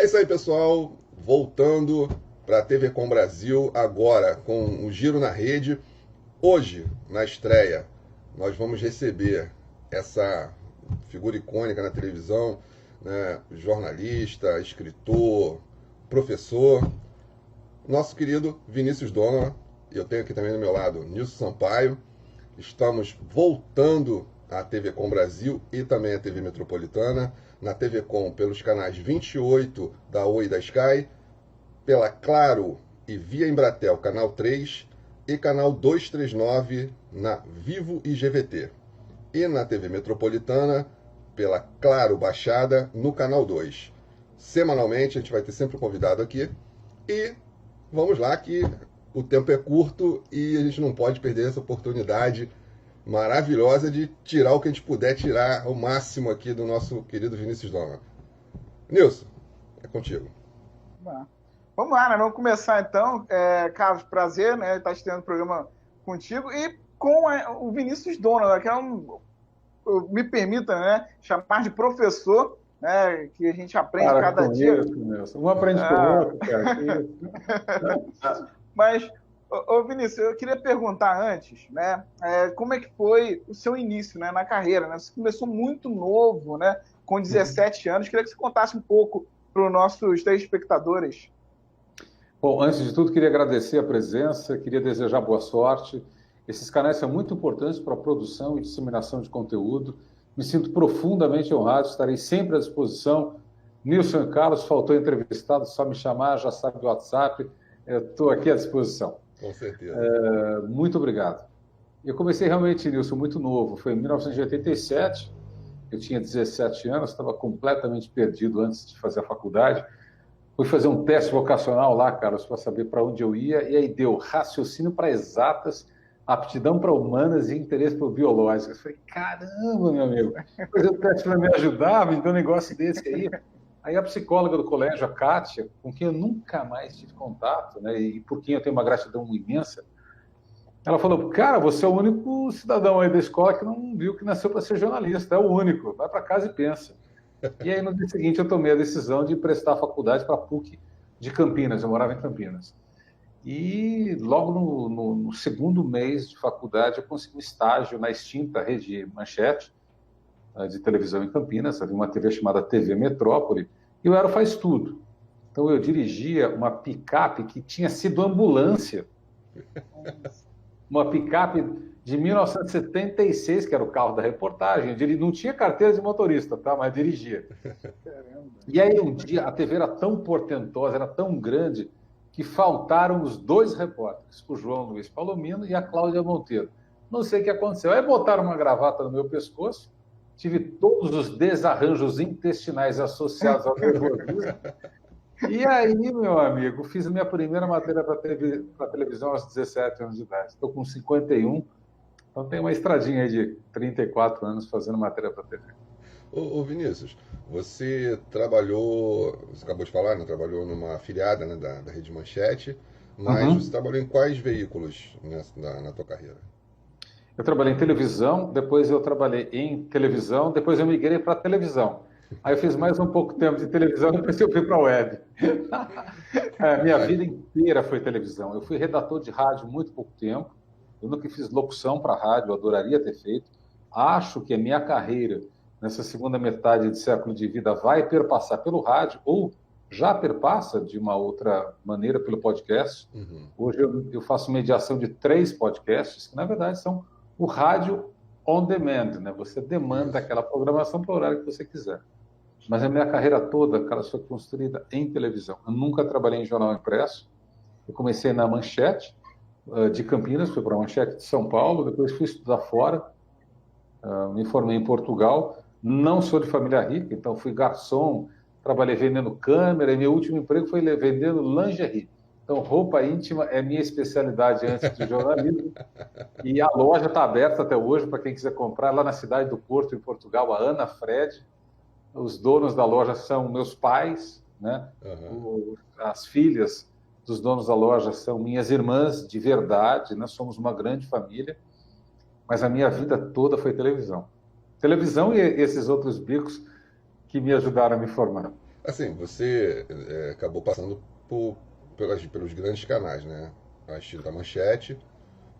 É isso aí, pessoal. Voltando para a TV Com Brasil, agora com o Giro na Rede. Hoje, na estreia, nós vamos receber essa figura icônica na televisão, né? Jornalista, escritor, professor, nosso querido Vinícius Donovan. Eu tenho aqui também do meu lado Nilson Sampaio. Estamos voltando à TV Com Brasil e também à TV Metropolitana. Na TV Com pelos canais 28 da Oi e da Sky, pela Claro e via Embratel, canal 3, e canal 239 na Vivo e GVT. E na TV Metropolitana, pela Claro Baixada, no canal 2. Semanalmente, a gente vai ter sempre um convidado aqui. E vamos lá, que o tempo é curto e a gente não pode perder essa oportunidade maravilhosa de tirar o que a gente puder tirar ao máximo aqui do nosso querido Vinícius Donovan. Nilson, é contigo. Vamos lá, né? Vamos começar então. Carlos, prazer, né? Estar estreando o programa contigo e com o Vinícius Donovan, que me permita, né, chamar de professor, né, que a gente aprende cada dia. Isso, um aprende com o outro, cara. Mas, Vinícius, eu queria perguntar antes, né, como é que foi o seu início, né, na carreira, né? Você começou muito novo, né, com 17 anos. Queria que você contasse um pouco para os nossos telespectadores. Bom, antes de tudo, queria agradecer a presença, queria desejar boa sorte. Esses canais são muito importantes para a produção e disseminação de conteúdo. Me sinto profundamente honrado, estarei sempre à disposição. Nilson e Carlos, faltou entrevistado, só me chamar, já sabe do WhatsApp, eu estou aqui à disposição. Com certeza. Muito obrigado. Eu comecei realmente, Nilson, muito novo, foi em 1987, eu tinha 17 anos, estava completamente perdido antes de fazer a faculdade. Fui fazer um teste vocacional lá, Carlos, para saber para onde eu ia, e aí deu raciocínio para exatas, aptidão para humanas e interesse por biológicas. Eu falei, caramba, meu amigo, fazer o teste para me ajudar, me deu um negócio desse aí. Aí a psicóloga do colégio, a Kátia, com quem eu nunca mais tive contato, né, e por quem eu tenho uma gratidão imensa, ela falou, cara, você é o único cidadão aí da escola que não viu que nasceu para ser jornalista, é o único, vai para casa e pensa. E aí no dia seguinte eu tomei a decisão de prestar a faculdade para a PUC de Campinas, eu morava em Campinas. E logo no segundo mês de faculdade eu consegui um estágio na extinta Rede Manchete, de televisão em Campinas, havia uma TV chamada TV Metrópole, e eu era o faz-tudo. Então eu dirigia uma picape que tinha sido ambulância, uma picape de 1976, que era o carro da reportagem. Ele não tinha carteira de motorista, tá? Mas dirigia. Caramba. E aí um dia a TV era tão portentosa, era tão grande, que faltaram os dois repórteres, o João Luiz Palomino e a Cláudia Monteiro. Não sei o que aconteceu. Aí botaram uma gravata no meu pescoço, tive todos os desarranjos intestinais associados ao nervosismo. E aí, meu amigo, fiz a minha primeira matéria para televisão aos 17 anos de idade. Estou com 51, então tem uma estradinha aí de 34 anos fazendo matéria para TV. Ô Vinícius, você trabalhou, você acabou de falar, né? Trabalhou numa afiliada, né, da Rede Manchete, mas você trabalhou em quais veículos na tua carreira? Eu trabalhei em televisão, depois eu trabalhei em televisão, depois eu migrei para televisão. Aí eu fiz mais um pouco tempo de televisão, depois eu fui para a web. Minha vida inteira foi televisão. Eu fui redator de rádio muito pouco tempo, eu nunca fiz locução para rádio, eu adoraria ter feito. Acho que a minha carreira, nessa segunda metade de século de vida, vai perpassar pelo rádio, ou já perpassa de uma outra maneira pelo podcast. Hoje eu faço mediação de 3 podcasts, que na verdade são o rádio on demand, né? Você demanda aquela programação para o horário que você quiser. Mas a minha carreira toda, cara, foi construída em televisão. Eu nunca trabalhei em jornal impresso. Eu comecei na Manchete de Campinas, fui para a Manchete de São Paulo, depois fui estudar fora, me formei em Portugal. Não sou de família rica, então fui garçom, trabalhei vendendo câmera, e meu último emprego foi vendendo lingerie. Então, roupa íntima é minha especialidade antes de jornalismo. E a loja está aberta até hoje para quem quiser comprar, lá na cidade do Porto, em Portugal, a Ana Fred. Os donos da loja são meus pais, né? As filhas dos donos da loja são minhas irmãs de verdade, nós somos uma grande família, mas a minha vida toda foi televisão. Televisão e esses outros bicos que me ajudaram a me formar. Assim, você acabou passando pelos grandes canais, né? A Estilo da Manchete,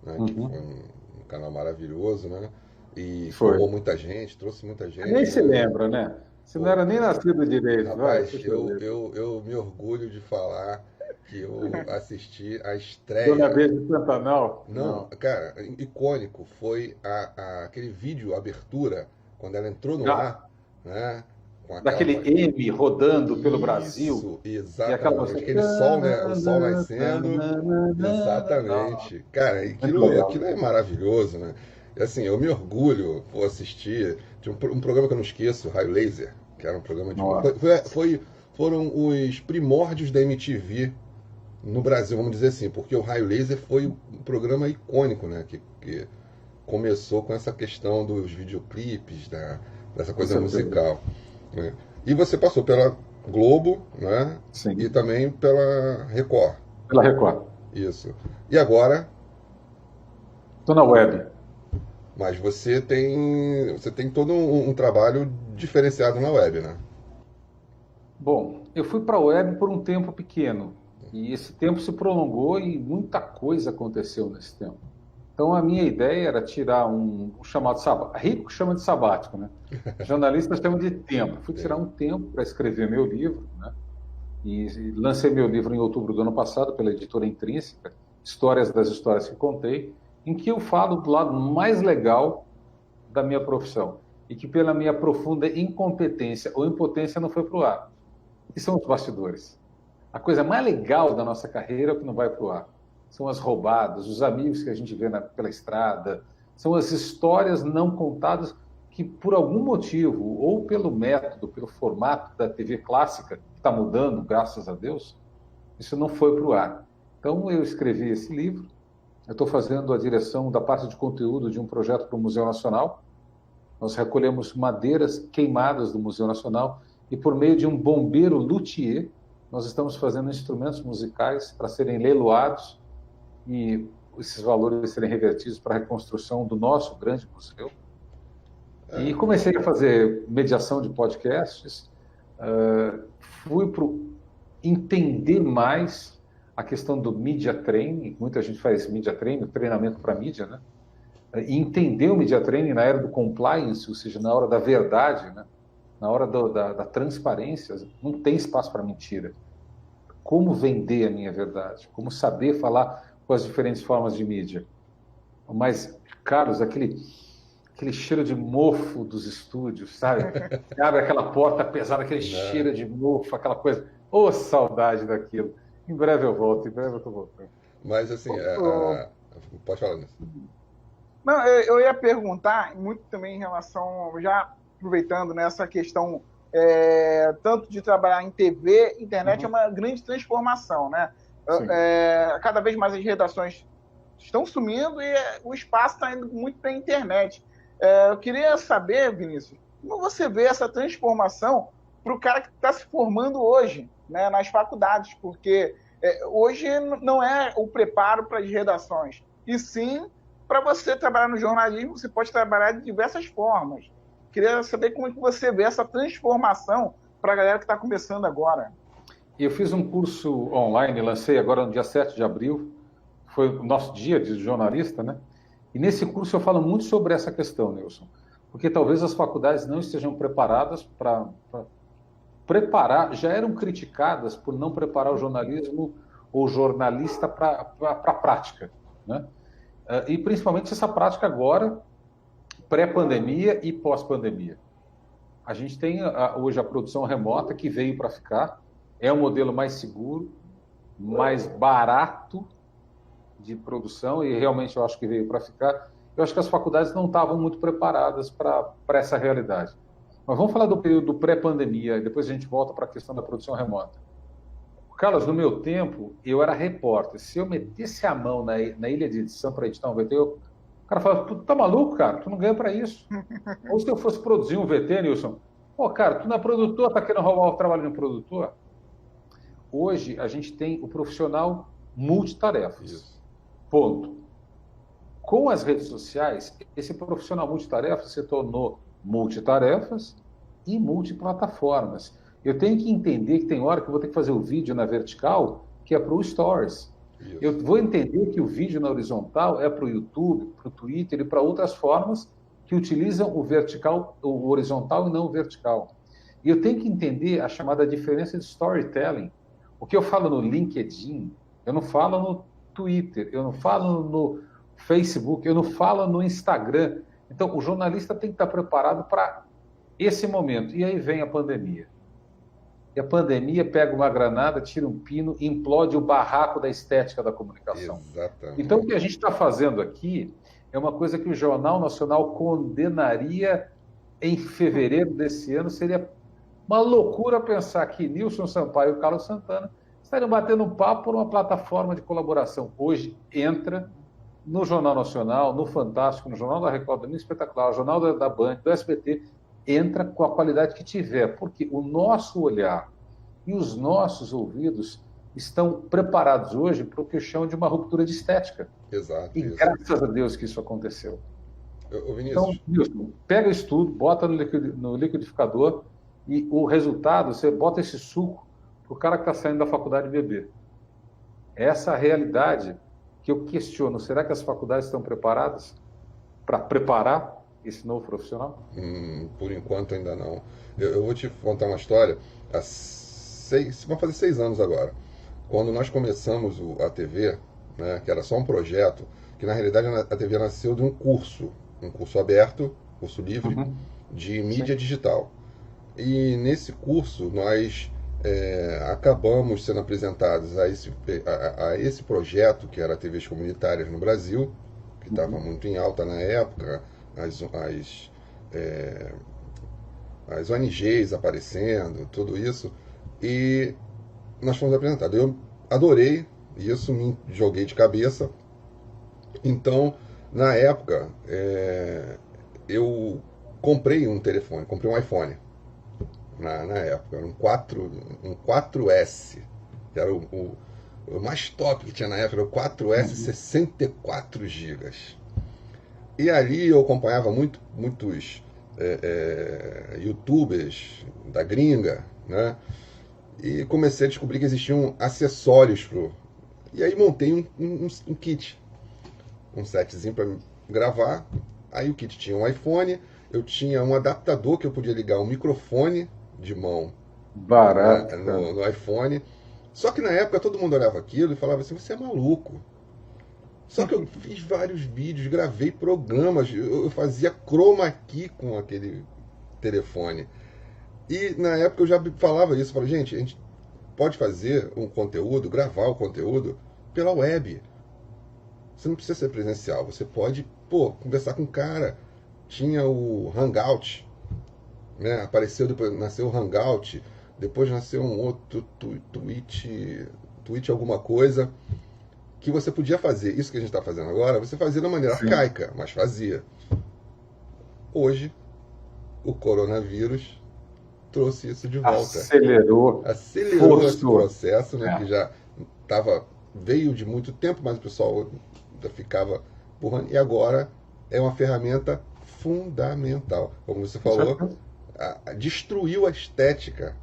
né? Que foi Uhum. um canal maravilhoso, né? E Foi. formou muita gente, trouxe muita Você nem gente, se né? lembra, né? Você não Pô, era nem nascido direito. Vai, rapaz, puxa eu, vida. eu, eu me orgulho de falar que eu assisti a Dona estreia. B de Pantanal? Não, Não. cara, icônico foi aquele vídeo abertura, quando ela entrou no Da, ar, né? Com aquela. daquele M rodando pelo Brasil. Isso, E aquela exatamente. música. Aquele sol, né? O sol nascendo. Exatamente. Cara, Muito aquilo legal. é maravilhoso, né? E, assim, eu me orgulho por assistir. Tinha um programa que eu não esqueço, Raio Laser, que era um programa de. Nossa. Foram os primórdios da MTV no Brasil, vamos dizer assim, porque o Raio Laser foi um programa icônico, né? Que começou com essa questão dos videoclipes, dessa Com coisa certeza. musical, né? E você passou pela Globo, né? E Sim. também pela Record, Pela Record. isso. E agora, Estou na web. mas você tem todo um trabalho diferenciado na web, né? Bom, eu fui para a web por um tempo pequeno. E esse tempo se prolongou e muita coisa aconteceu nesse tempo. Então, a minha ideia era tirar um chamado sabático. Rico chama de sabático, né? Jornalista chama de tempo. Fui tirar um tempo para escrever meu livro, né? E lancei meu livro em outubro do ano passado pela editora Intrínseca, Histórias das Histórias que Contei, em que eu falo do lado mais legal da minha profissão e que pela minha profunda incompetência ou impotência não foi para o ar. Que são os bastidores. A coisa mais legal da nossa carreira é o que não vai para o ar. São as roubadas, os amigos que a gente vê pela estrada, são as histórias não contadas que, por algum motivo, ou pelo método, pelo formato da TV clássica, que está mudando, graças a Deus, isso não foi para o ar. Então, eu escrevi esse livro, eu estou fazendo a direção da parte de conteúdo de um projeto para o Museu Nacional. Nós recolhemos madeiras queimadas do Museu Nacional e, por meio de um bombeiro luthier, nós estamos fazendo instrumentos musicais para serem leiloados e esses valores serem revertidos para a reconstrução do nosso grande museu. E comecei a fazer mediação de podcasts, fui para entender mais a questão do media training, muita gente faz media training, treinamento para mídia, né? E entender o media training na era do compliance, ou seja, na hora da verdade, né? Na hora da transparência, não tem espaço para mentira. Como vender a minha verdade? Como saber falar com as diferentes formas de mídia? Mas, Carlos, aquele cheiro de mofo dos estúdios, sabe? Você abre aquela porta pesada, aquele cheiro de mofo, aquela coisa. Ô, saudade daquilo. Em breve eu volto, em breve eu estou voltando. Mas assim, pode falar nisso. Não, eu ia perguntar muito também em relação, já aproveitando nessa questão, tanto de trabalhar em TV, internet é uma grande transformação, né? Cada vez mais as redações estão sumindo e o espaço está indo muito para a internet. Eu queria saber, Vinícius, como você vê essa transformação para o cara que está se formando hoje, né, nas faculdades, porque hoje não é o preparo para as redações, e sim para você trabalhar no jornalismo, você pode trabalhar de diversas formas. Queria saber como é que você vê essa transformação para a galera que está começando agora. Eu fiz um curso online, lancei agora no dia 7 de abril, foi o nosso dia de jornalista, né? E nesse curso eu falo muito sobre essa questão, Nilson, porque talvez as faculdades não estejam preparadas para preparar, já eram criticadas por não preparar o jornalismo ou jornalista para a prática, né? E principalmente essa prática agora, pré-pandemia e pós-pandemia. A gente tem hoje a produção remota que veio para ficar, é um modelo mais seguro, mais barato de produção e realmente eu acho que veio para ficar. Eu acho que as faculdades não estavam muito preparadas para essa realidade. Mas vamos falar do período pré-pandemia e depois a gente volta para a questão da produção remota. Carlos, no meu tempo, eu era repórter. Se eu metesse a mão na ilha de edição para editar um VT, o cara falava, tu tá maluco, cara? Tu não ganha para isso. Ou se eu fosse produzir um VT, Nilson, pô, cara, tu não é produtor, tá querendo roubar o trabalho de um produtor? Hoje, a gente tem o profissional multitarefas. Isso. Ponto. Com as redes sociais, esse profissional multitarefas se tornou multitarefas e multiplataformas. Eu tenho que entender que tem hora que eu vou ter que fazer o vídeo na vertical, que é para o Stories. Isso. Eu vou entender que o vídeo na horizontal é para o YouTube, para o Twitter e para outras formas que utilizam o vertical, o horizontal e não o vertical. E eu tenho que entender a chamada diferença de storytelling. O que eu falo no LinkedIn, eu não falo no Twitter, eu não falo no Facebook, eu não falo no Instagram. Então, o jornalista tem que estar preparado para esse momento. E aí vem a pandemia. E a pandemia pega uma granada, tira um pino e implode o barraco da estética da comunicação. Exatamente. Então, o que a gente está fazendo aqui é uma coisa que o Jornal Nacional condenaria em fevereiro desse ano. Seria uma loucura pensar que Nilson Sampaio e Carlos Santana estariam batendo um papo por uma plataforma de colaboração. Hoje entra no Jornal Nacional, no Fantástico, no Jornal da Record, no Espetacular, no Jornal da Band, do SBT, entra com a qualidade que tiver, porque o nosso olhar e os nossos ouvidos estão preparados hoje para o que eu chamo de uma ruptura de estética. Exato. E graças a Deus que isso aconteceu. Vinícius. Então, Wilson, pega isso tudo, bota no liquidificador e o resultado, você bota esse suco para o cara que está saindo da faculdade beber. Essa é a realidade que eu questiono. Será que as faculdades estão preparadas para preparar esse novo profissional? Por enquanto ainda não. Eu vou te contar uma história. Vão fazer 6 anos agora. Quando nós começamos a TV, né, que era só um projeto, que na realidade a TV nasceu de um curso aberto, curso livre, de mídia digital. E nesse curso nós acabamos sendo apresentados a esse projeto, que era TVs comunitárias no Brasil, que estava muito em alta na época, as ONGs aparecendo, tudo isso, e nós fomos apresentados. Eu adorei isso, me joguei de cabeça. Então, na época, eu comprei um telefone, comprei um iPhone. Na época, era um 4S, que era o mais top que tinha na época, era o 4S 64 GB. E ali eu acompanhava muitos youtubers da gringa, né? E comecei a descobrir que existiam acessórios E aí montei um kit, um setzinho para gravar. Aí o kit tinha um iPhone, eu tinha um adaptador que eu podia ligar um microfone de mão barato, no iPhone. Só que na época todo mundo olhava aquilo e falava assim, você é maluco. Só que eu fiz vários vídeos, gravei programas, eu fazia chroma key com aquele telefone. E na época eu já falava isso, falei, gente, a gente pode fazer um conteúdo, gravar o conteúdo pela web. Você não precisa ser presencial, você pode, conversar com o cara. Tinha o Hangout, né? Apareceu, depois nasceu o Hangout, depois nasceu um outro Twitch alguma coisa, que você podia fazer. Isso que a gente está fazendo agora, você fazia da maneira arcaica, mas fazia. Hoje, o coronavírus trouxe isso de volta. Acelerou esse processo, né? Que já veio de muito tempo, mas o pessoal ainda ficava empurrando. E agora é uma ferramenta fundamental. Como você falou, destruiu a estética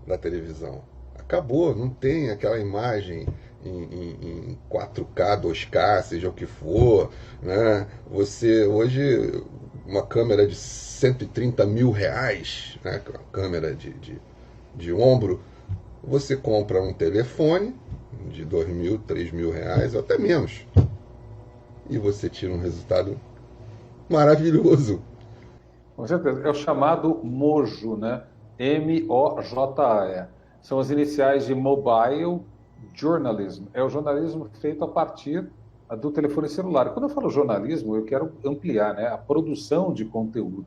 da televisão. Acabou, não tem aquela imagem em 4K, 2K, seja o que for, né? Você, hoje, uma câmera de 130 mil reais, né? Uma câmera de ombro, você compra um telefone de 2 mil, 3 mil reais, ou até menos, e você tira um resultado maravilhoso. Com certeza. É o chamado MOJA, né? MOJA. São as iniciais de Mobile Journalism. É o jornalismo feito a partir do telefone celular. Quando eu falo jornalismo, eu quero ampliar, né? A produção de conteúdo.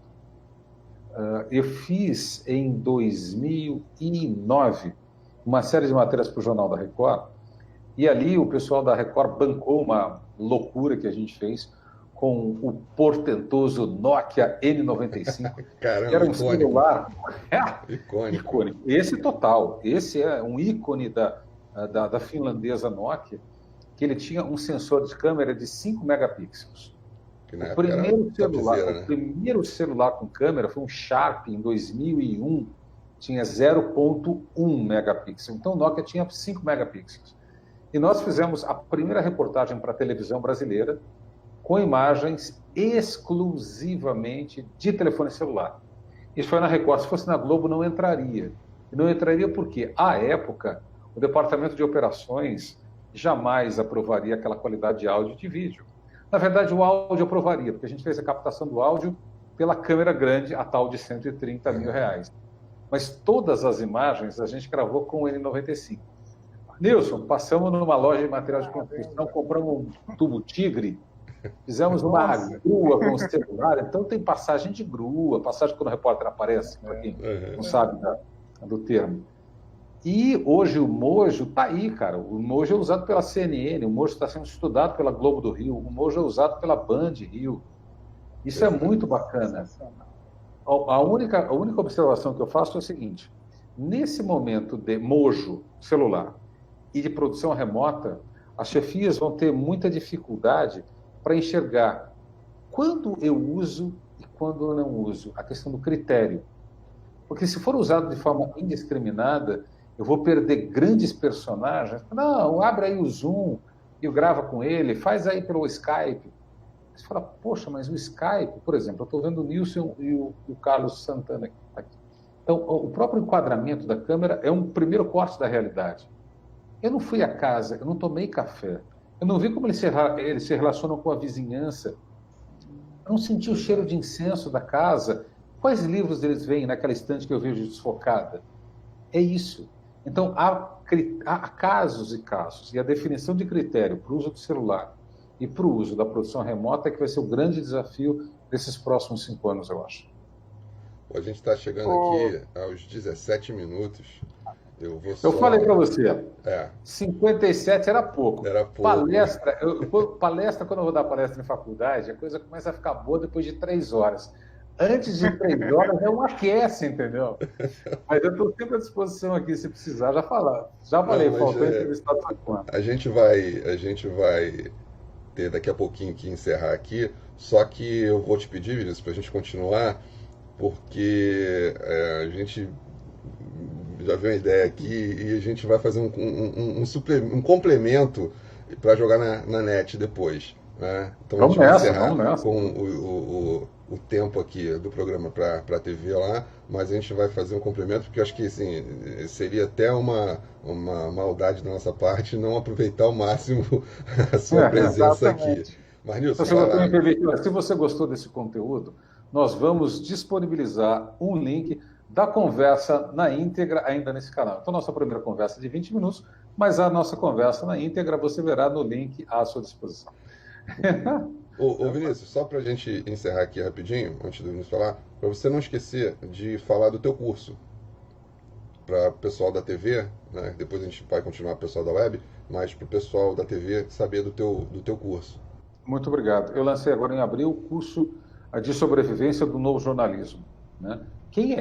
Eu fiz em 2009 uma série de matérias para o Jornal da Record, e ali o pessoal da Record bancou uma loucura que a gente fez com o portentoso Nokia N95. Caramba, que era um icônico. celular Icônico. Esse total. Esse é um ícone da finlandesa Nokia, que ele tinha um sensor de câmera de 5 megapixels. O primeiro celular com câmera foi um Sharp em 2001, tinha 0,1 megapixel. Então, o Nokia tinha 5 megapixels. E nós fizemos a primeira reportagem para a televisão brasileira com imagens exclusivamente de telefone celular. Isso foi na Record. Se fosse na Globo, não entraria. E não entraria porque, à época, o Departamento de Operações jamais aprovaria aquela qualidade de áudio e de vídeo. Na verdade, o áudio aprovaria, porque a gente fez a captação do áudio pela câmera grande, a tal de R$130 mil. Mas todas as imagens a gente gravou com o N95. Nilson, passamos numa loja de material de construção, compramos um tubo Tigre, fizemos uma grua com o celular, então tem passagem de grua, passagem quando o repórter aparece, para quem não sabe do termo. E hoje o Mojo está aí, cara. O Mojo é usado pela CNN, o Mojo está sendo estudado pela Globo do Rio, o Mojo é usado pela Band Rio. Isso é muito bacana. A única observação que eu faço é o seguinte: nesse momento de Mojo celular e de produção remota, as chefias vão ter muita dificuldade para enxergar quando eu uso e quando eu não uso, a questão do critério. Porque se for usado de forma indiscriminada, eu vou perder grandes personagens. Não, abre aí o Zoom e grava com ele, faz aí pelo Skype. Você fala, poxa, mas o Skype, por exemplo, eu estou vendo o Nilson e o Carlos Santana aqui. Então, o próprio enquadramento da câmera é um primeiro corte da realidade. Eu não fui à casa, eu não tomei café, eu não vi como eles se relacionam com a vizinhança, eu não senti o cheiro de incenso da casa. Quais livros eles veem naquela estante que eu vejo desfocada? É isso. Então, há casos e casos, e a definição de critério para o uso do celular e para o uso da produção remota é que vai ser o grande desafio desses próximos 5 anos, eu acho. A gente está chegando aqui aos 17 minutos. Eu falei para você, 57 era pouco. Era pouco. Palestra, quando eu vou dar palestra em faculdade, a coisa começa a ficar boa depois de 3 horas. Antes de 3 horas é um aquece, entendeu? Mas eu estou sempre à disposição aqui, se precisar, já falei, faltou entrevistar a tua. A gente vai ter daqui a pouquinho que encerrar aqui, só que eu vou te pedir, Vinícius, para a gente continuar, porque a gente já viu uma ideia aqui e a gente vai fazer um complemento para jogar na net depois. Né? Então a gente vai encerrar com o tempo aqui do programa para a TV lá, mas a gente vai fazer um complemento, porque eu acho que assim, seria até uma maldade da nossa parte não aproveitar ao máximo a sua presença aqui. Mas, Nilson, se você gostou desse conteúdo, nós vamos disponibilizar um link da conversa na íntegra ainda nesse canal. Então, nossa primeira conversa é de 20 minutos, mas a nossa conversa na íntegra você verá no link à sua disposição. Ô Vinícius, só para a gente encerrar aqui rapidinho, antes do Vinícius falar, para você não esquecer de falar do teu curso para o pessoal da TV, né? Depois a gente vai continuar para o pessoal da web, mas para o pessoal da TV saber do teu curso. Muito obrigado. Eu lancei agora em abril o curso de sobrevivência do novo jornalismo. Né? Quem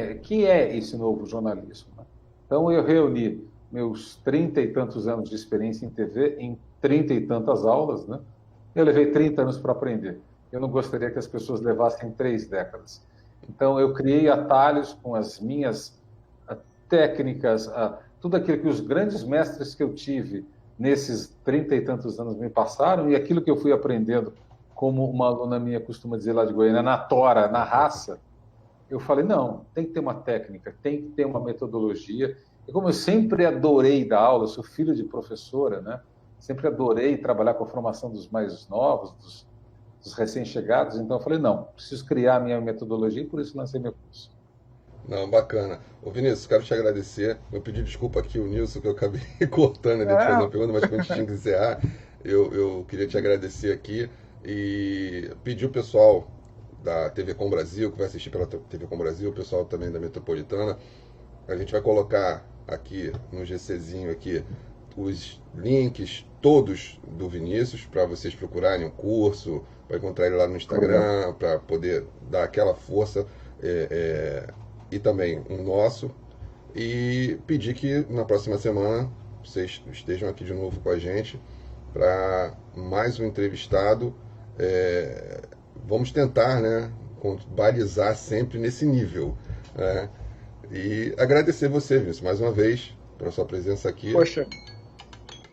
é esse novo jornalismo? Né? Então eu reuni meus 30 e tantos anos de experiência em TV em 30 e tantas aulas, né? Eu levei 30 anos para aprender. Eu não gostaria que as pessoas levassem 3 décadas. Então, eu criei atalhos com as minhas técnicas, tudo aquilo que os grandes mestres que eu tive nesses 30 e tantos anos me passaram e aquilo que eu fui aprendendo, como uma aluna minha costuma dizer lá de Goiânia, na tora, na raça, eu falei, não, tem que ter uma técnica, tem que ter uma metodologia. E como eu sempre adorei dar aula, eu sou filho de professora, né? Sempre adorei trabalhar com a formação dos mais novos, dos recém-chegados, então eu falei, não, preciso criar a minha metodologia e por isso lancei meu curso. Não, bacana. Ô Vinícius, quero te agradecer. Eu pedi desculpa aqui o Nilson, que eu acabei cortando ali de fazer uma pergunta, mas quando a gente tinha que encerrar, eu queria te agradecer aqui e pedir o pessoal da TV Com Brasil, que vai assistir pela TV Com Brasil, o pessoal também da Metropolitana, a gente vai colocar aqui no GCzinho aqui os links todos do Vinícius para vocês procurarem o curso, para encontrar ele lá no Instagram, para poder dar aquela força e também o nosso, e pedir que na próxima semana vocês estejam aqui de novo com a gente para mais um entrevistado. Vamos tentar, né, balizar sempre nesse nível, né? E agradecer você, Vinícius, mais uma vez, pela sua presença aqui. Poxa,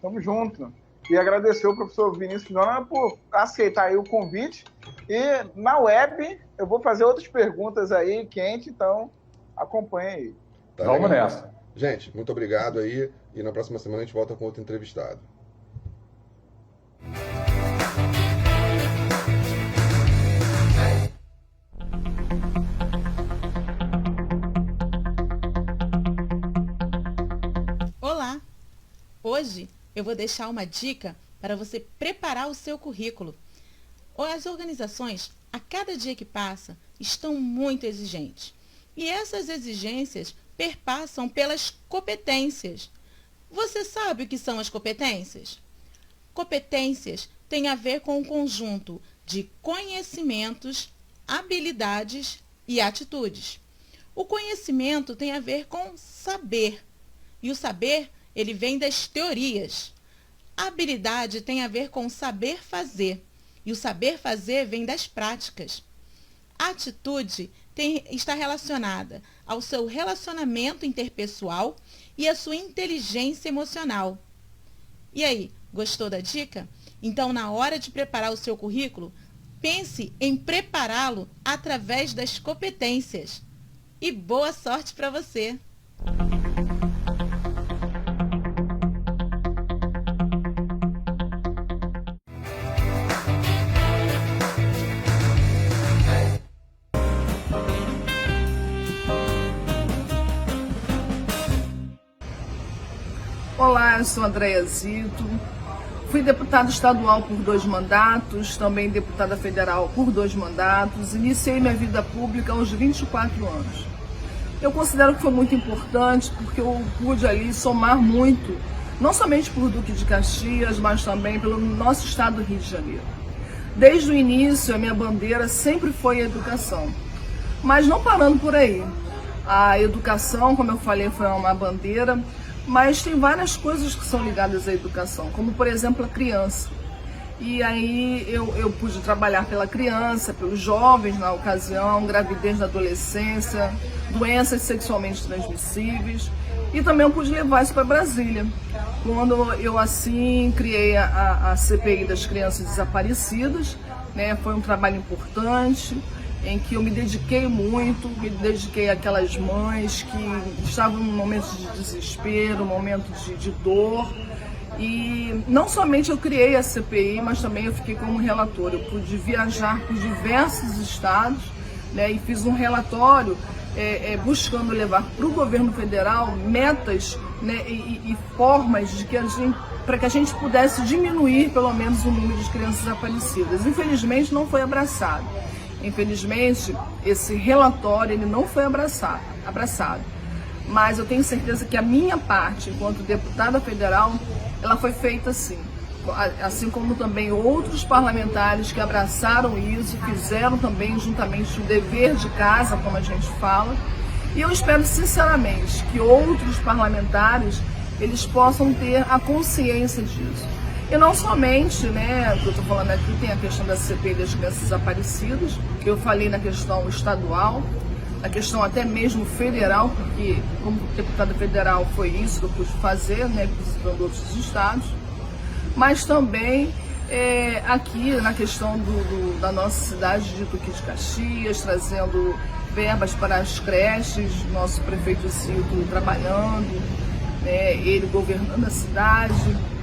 tamo junto. E agradecer o professor Vinícius Dona por aceitar aí o convite. E na web eu vou fazer outras perguntas aí, quente, então acompanhe aí. Tá, vamos legal? nessa. Gente, muito obrigado aí. E na próxima semana a gente volta com outro entrevistado. Olá! Hoje eu vou deixar uma dica para você preparar o seu currículo. As organizações, a cada dia que passa, estão muito exigentes. E essas exigências perpassam pelas competências. Você sabe o que são as competências? Competências têm a ver com um conjunto de conhecimentos, habilidades e atitudes. O conhecimento tem a ver com saber. E o saber, ele vem das teorias. A habilidade tem a ver com saber fazer. E o saber fazer vem das práticas. A atitude está relacionada ao seu relacionamento interpessoal e à sua inteligência emocional. E aí, gostou da dica? Então, na hora de preparar o seu currículo, pense em prepará-lo através das competências. E boa sorte para você! Olá, eu sou Andréia Zito, fui deputada estadual por 2 mandatos, também deputada federal por 2 mandatos, iniciei minha vida pública aos 24 anos. Eu considero que foi muito importante porque eu pude ali somar muito, não somente por Duque de Caxias, mas também pelo nosso estado do Rio de Janeiro. Desde o início, a minha bandeira sempre foi a educação, mas não parando por aí. A educação, como eu falei, foi uma bandeira, mas tem várias coisas que são ligadas à educação, como por exemplo a criança. E aí eu pude trabalhar pela criança, pelos jovens na ocasião, gravidez na adolescência, doenças sexualmente transmissíveis, e também eu pude levar isso para Brasília, quando eu assim criei a CPI das crianças desaparecidas, né? Foi um trabalho importante, em que eu me dediquei muito, me dediquei àquelas mães que estavam num momento de desespero, um momento de dor. E não somente eu criei a CPI, mas também eu fiquei como relator. Eu pude viajar por diversos estados, né, e fiz um relatório buscando levar para o governo federal metas, né, e formas de que para que a gente pudesse diminuir pelo menos o número de crianças desaparecidas. Infelizmente não foi abraçado. Infelizmente, esse relatório ele não foi abraçado. Mas eu tenho certeza que a minha parte, enquanto deputada federal, ela foi feita assim. Assim como também outros parlamentares que abraçaram isso, fizeram também juntamente o dever de casa, como a gente fala. E eu espero sinceramente que outros parlamentares eles possam ter a consciência disso. E não somente, né, o que eu estou falando aqui, tem a questão da CPI das crianças desaparecidas, que eu falei na questão estadual, na questão até mesmo federal, porque como deputada federal foi isso que eu pude fazer, né, visitando outros estados, mas também aqui na questão da nossa cidade de Duque de Caxias, trazendo verbas para as creches, nosso prefeito Zito trabalhando, né, ele governando a cidade.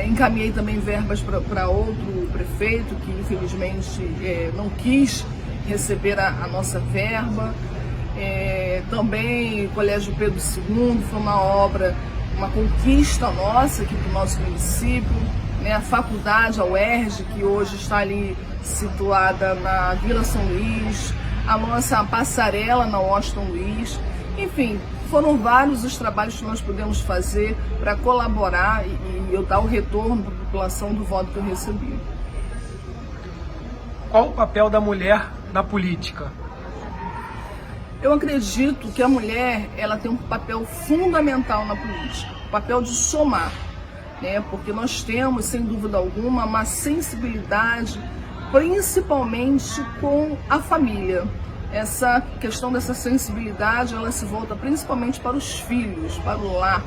Encaminhei também verbas para outro prefeito que infelizmente não quis receber a nossa verba. Também o Colégio Pedro II foi uma obra, uma conquista nossa aqui para o nosso município, né? A faculdade, a UERJ, que hoje está ali situada na Vila São Luís, a nossa passarela na Washington Luiz, enfim, foram vários os trabalhos que nós pudemos fazer para colaborar e eu dar o retorno para a população do voto que eu recebi. Qual o papel da mulher na política? Eu acredito que a mulher ela tem um papel fundamental na política, o papel de somar, né? Porque nós temos, sem dúvida alguma, uma sensibilidade, principalmente com a família, essa questão dessa sensibilidade, ela se volta principalmente para os filhos, para o lar.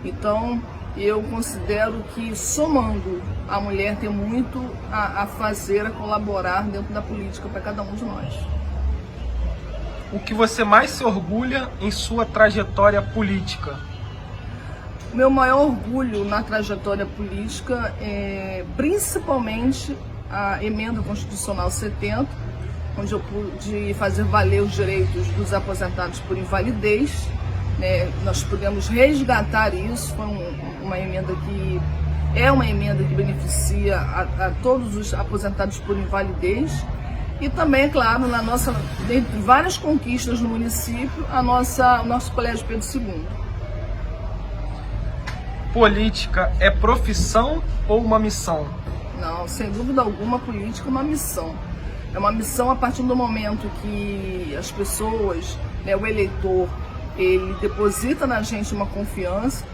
Então, eu considero que, somando, a mulher tem muito a fazer, a colaborar dentro da política para cada um de nós. O que você mais se orgulha em sua trajetória política? Meu maior orgulho na trajetória política é principalmente a emenda constitucional 70, onde eu pude fazer valer os direitos dos aposentados por invalidez. Né? Nós pudemos resgatar isso. Foi uma emenda que beneficia a todos os aposentados por invalidez. E também, claro, dentre várias conquistas no município, o nosso Colégio Pedro II. Política é profissão ou uma missão? Não, sem dúvida alguma, a política é uma missão. É uma missão a partir do momento que as pessoas, né, o eleitor, ele deposita na gente uma confiança.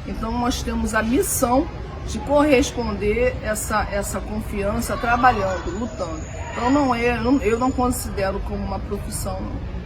Então nós temos a missão de corresponder essa confiança trabalhando, lutando. Então eu não considero como uma profissão, não.